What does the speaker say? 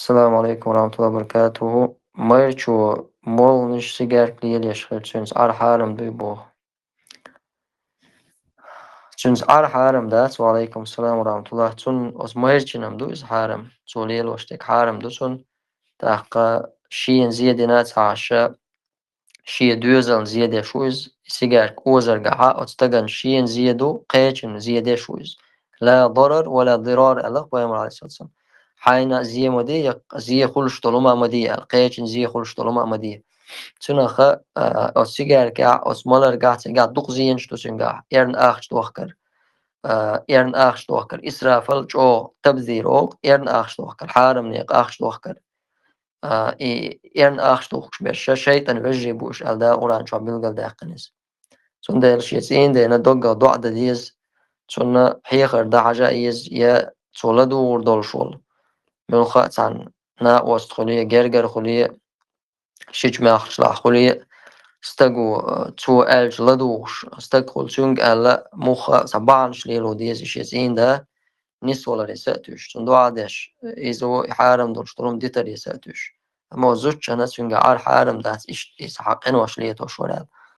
السلام عليكم ورحمة الله وبركاته. Mercho molnish sigar klielieshchers ar harem duibo. Tuns ar harem dat wa alaikum salam wa rahmatullah tun os merchinam du is harem. Zolielo stek harem du sun taqa شين زيادة ناس عشاء شي دوزن زيادة شويز سيجار كوزر قاعة أتستجن شين زيادو قيتن زيادة شويز لا ضرر ولا ضرار الله ويامر عليه الصلاة والسلام حين زي مدي زي خلش طلما مدي القيتن زي خلش طلما مدي تنخ أتسيجار كاع أتمالر قاع تقع دق زين شتو سنقع إيرن آخش توخكر إيرن آخش توخكر إسرافل جو تبذير أوق إيرن آخش توخكر حارم نيق آخش توخكر إيرن آخشتوخش بيش شيطان وجه بوش ألدا أوران شو بيلقى داقنس سون دير شيسين دينا دوغا دوعدا ديز سون حيخر دا حاجة إيز يا تولدو وردول شول ملخا تان نا وست خلية جرجر خلية شيج ما أخرج خلية استقو تو ألج لدوش استقو سونج ألا مخا سبعان شليلو ديز شيسين دا نس ولا رساتوش سون دو عادش إيزو حارم دولشتروم ديتا رساتوش أما زوج أنا سونجا عار حارم داس إيش حقن وشليت وشورال